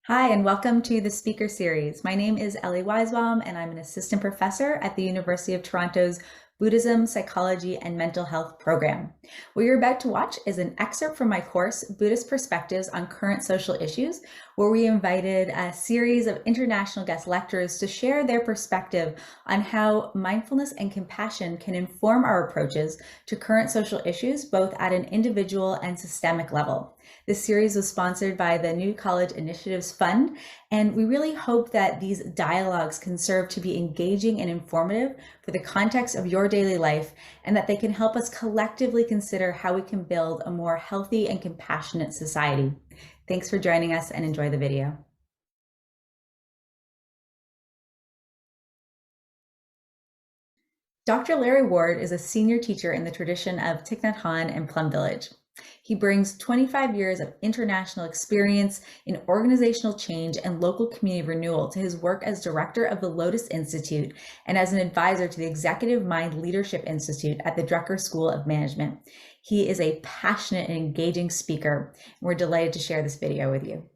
Hi, and welcome to the speaker series. My name is Ellie Weisbaum, and I'm an assistant professor at the University of Toronto's Buddhism, Psychology, and Mental Health program. What you're about to watch is an excerpt from my course, Buddhist Perspectives on Current Social Issues, where we invited a series of international guest lecturers to share their perspective on how mindfulness and compassion can inform our approaches to current social issues, both at an individual and systemic level. This series was sponsored by the New College Initiatives Fund, and we really hope that these dialogues can serve to be engaging and informative for the context of your daily life, and that they can help us collectively consider how we can build a more healthy and compassionate society. Thanks for joining us, and enjoy the video. Dr. Larry Ward is a senior teacher in the tradition of Thich Nhat Hanh and Plum Village. He brings 25 years of international experience in organizational change and local community renewal to his work as director of the Lotus Institute and as an advisor to the Executive Mind Leadership Institute at the Drucker School of Management. He is a passionate and engaging speaker. We're delighted to share this video with you.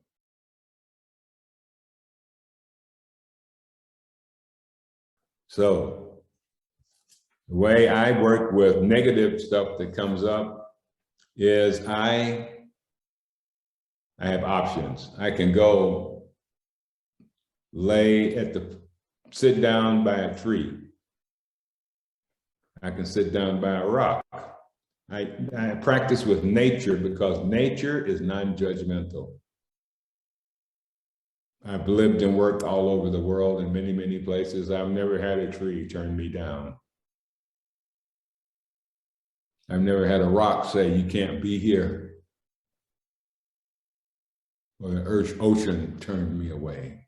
So the way I work with negative stuff that comes up is I have options. I can go sit down by a tree. I can sit down by a rock. I practice with nature because nature is non-judgmental. I've lived and worked all over the world in many, many places. I've never had a tree turn me down. I've never had a rock say, you can't be here. Or the ocean turned me away.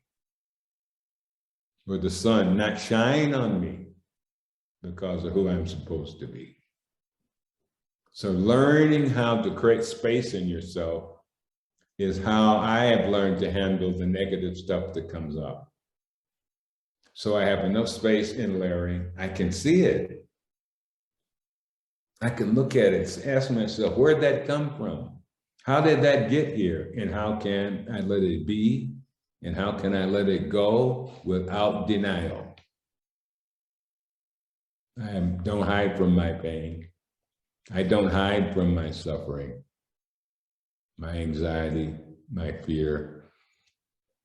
Or the sun not shine on me because of who I'm supposed to be. So learning how to create space in yourself is how I have learned to handle the negative stuff that comes up. So I have enough space in Larry, I can see it. I can look at it, ask myself, where'd that come from? How did that get here? And how can I let it be? And how can I let it go without denial? I don't hide from my pain. I don't hide from my suffering, my anxiety, my fear.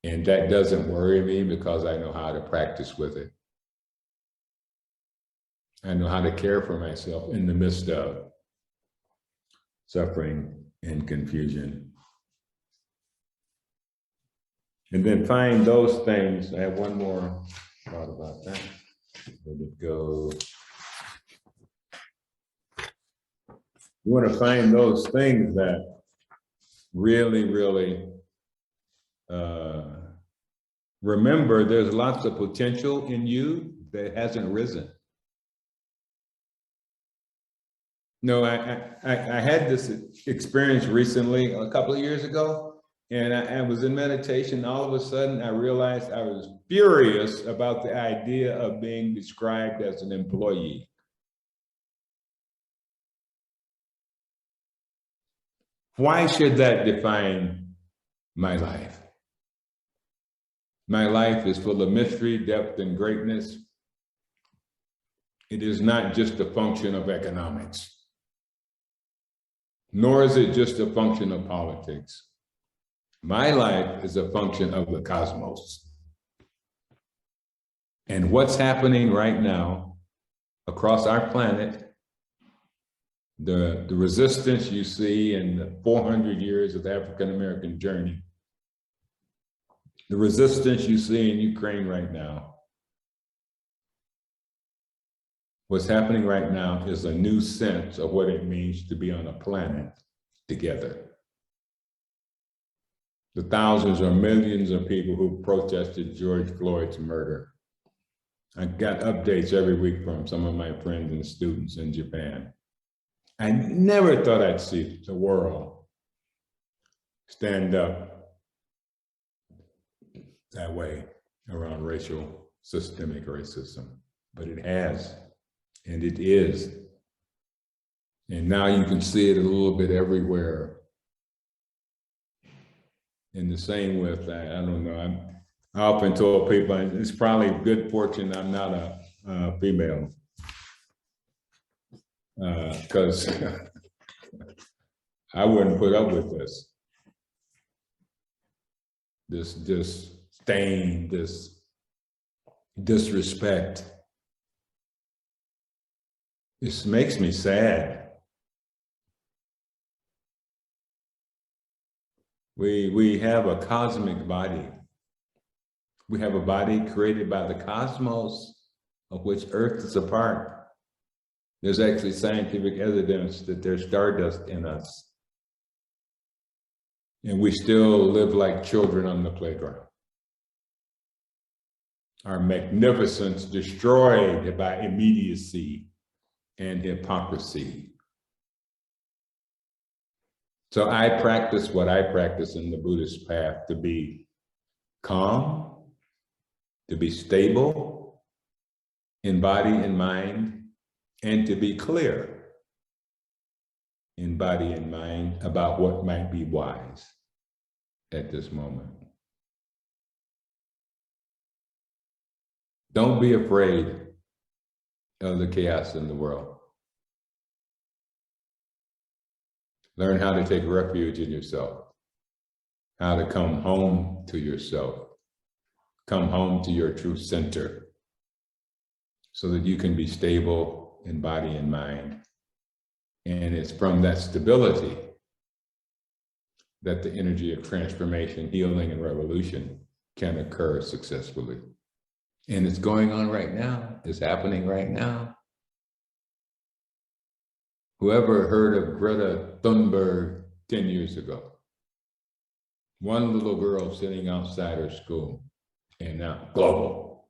And that doesn't worry me because I know how to practice with it. I know how to care for myself in the midst of suffering and confusion. And then find those things. I have one more thought about that. Let it go. You want to find those things that really, really remember there's lots of potential in you that hasn't risen. No, I had this experience recently, a couple of years ago, and I was in meditation. All of a sudden, I realized I was furious about the idea of being described as an employee. Why should that define my life? My life is full of mystery, depth, and greatness. It is not just a function of economics. Nor is it just a function of politics. My life is a function of the cosmos. And what's happening right now across our planet, the resistance you see in the 400 years of the African-American journey, the resistance you see in Ukraine right now, what's happening right now is a new sense of what it means to be on a planet together. The thousands or millions of people who protested George Floyd's murder. I got updates every week from some of my friends and students in Japan. I never thought I'd see the world stand up that way around systemic racism, but it has. And it is. And now you can see it a little bit everywhere. And the same with, I don't know, I often told people, it's probably good fortune I'm not a female, because I wouldn't put up with this disdain, this disrespect. This makes me sad. We have a cosmic body. We have a body created by the cosmos, of which Earth is a part. There's actually scientific evidence that there's stardust in us. And we still live like children on the playground. Our magnificence destroyed by immediacy and hypocrisy. So I practice what I practice in the Buddhist path, to be calm, to be stable in body and mind, and to be clear in body and mind about what might be wise at this moment. Don't be afraid of the chaos in the world. Learn how to take refuge in yourself, how to come home to yourself, come home to your true center, so that you can be stable in body and mind. And it's from that stability that the energy of transformation, healing, and revolution can occur successfully. And it's going on right now, it's happening right now. Whoever heard of Greta Thunberg 10 years ago? One little girl sitting outside her school, and now global.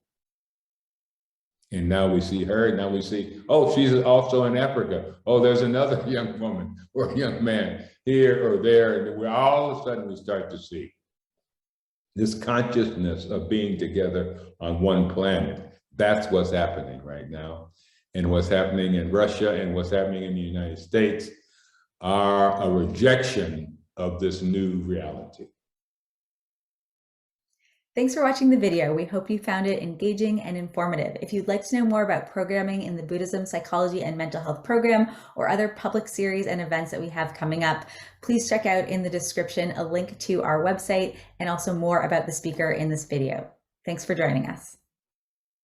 And now we see her, now we see, oh, she's also in Africa. Oh, there's another young woman or young man here or there. And all of a sudden we start to see this consciousness of being together on one planet. That's what's happening right now. And what's happening in Russia and what's happening in the United States are a rejection of this new reality. Thanks for watching the video. We hope you found it engaging and informative. If you'd like to know more about programming in the Buddhism, Psychology, and Mental Health program, or other public series and events that we have coming up, please check out in the description a link to our website and also more about the speaker in this video. Thanks for joining us.